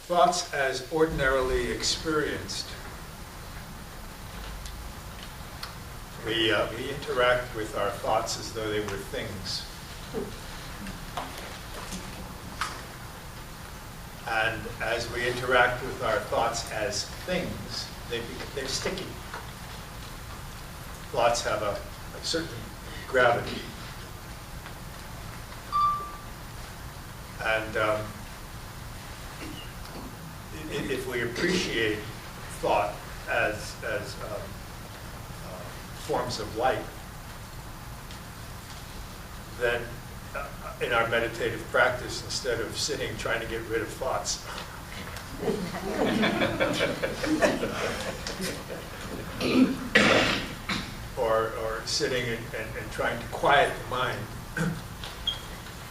Thoughts as ordinarily experienced. We interact with our thoughts as though they were things. And as we interact with our thoughts as things, they're sticky. Thoughts have a certain gravity. And if we appreciate thought as forms of light, then in our meditative practice, instead of sitting trying to get rid of thoughts, or sitting and trying to quiet the mind,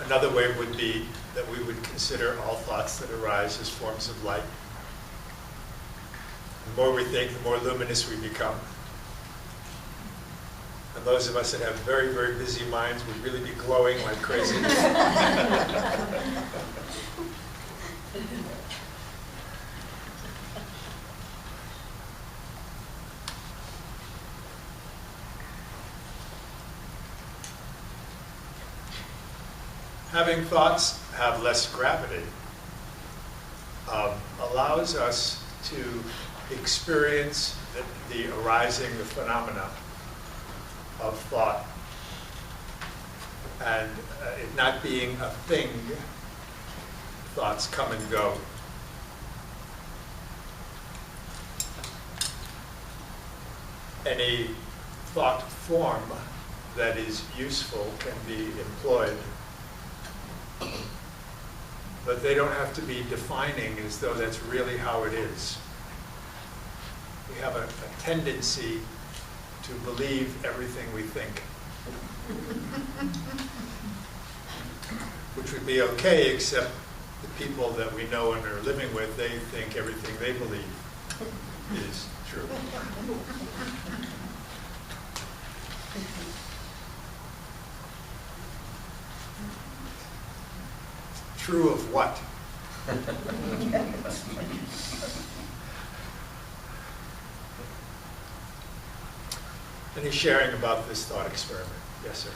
another way would be that we would consider all thoughts that arise as forms of light. The more we think, the more luminous we become. And those of us that have very, very busy minds would really be glowing like crazy. Having thoughts have less gravity allows us to experience the arising, the phenomena of thought, and it not being a thing. Thoughts come and go. Any thought form that is useful can be employed, but they don't have to be defining as though that's really how it is. We have a tendency to believe everything we think, which would be okay, except the people that we know and are living with, they think everything they believe is true. True of what? Any sharing about this thought experiment? Yes, sir.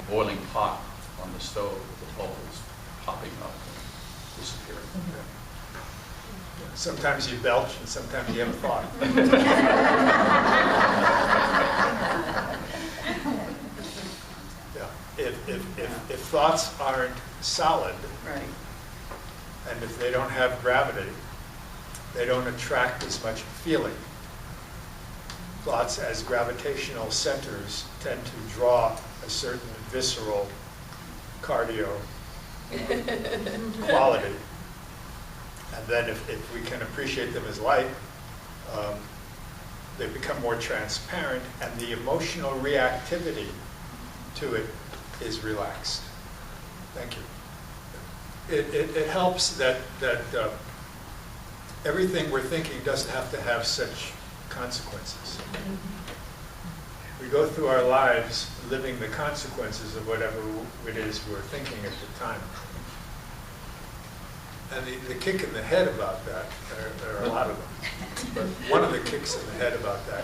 Boiling pot on the stove with the bubbles popping up and disappearing. Yeah. Sometimes you belch and sometimes you have a thought. Yeah. If thoughts aren't solid, Right. and if they don't have gravity, they don't attract as much feeling. Thoughts as gravitational centers tend to draw a certain visceral cardio quality. And then if we can appreciate them as light, they become more transparent, and the emotional reactivity to it is relaxed. Thank you. It helps that everything we're thinking doesn't have to have such consequences. We go through our lives living the consequences of whatever it is we're thinking at the time. And the kick in the head about that, there are a lot of them, but one of the kicks in the head about that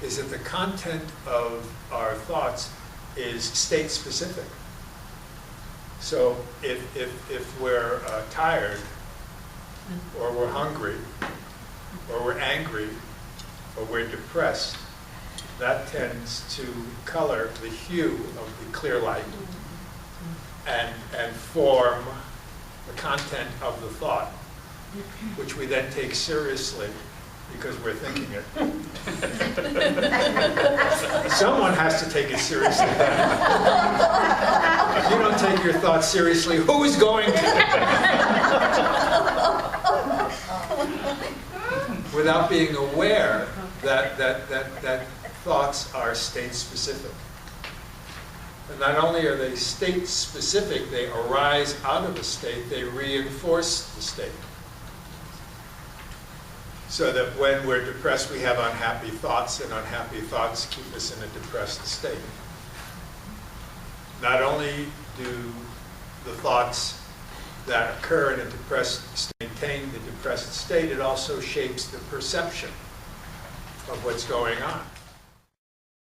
is that the content of our thoughts is state specific. So if we're tired, or we're hungry, or we're angry, or we're depressed, that tends to color the hue of the clear light and form the content of the thought, which we then take seriously because we're thinking it. Someone has to take it seriously. If you don't take your thoughts seriously, who is going to? Without being aware that thoughts are state specific. And not only are they state specific, they arise out of a state, they reinforce the state. So that when we're depressed, we have unhappy thoughts, and unhappy thoughts keep us in a depressed state. Not only do the thoughts that occur in a depressed, maintain the depressed state, it also shapes the perception of what's going on.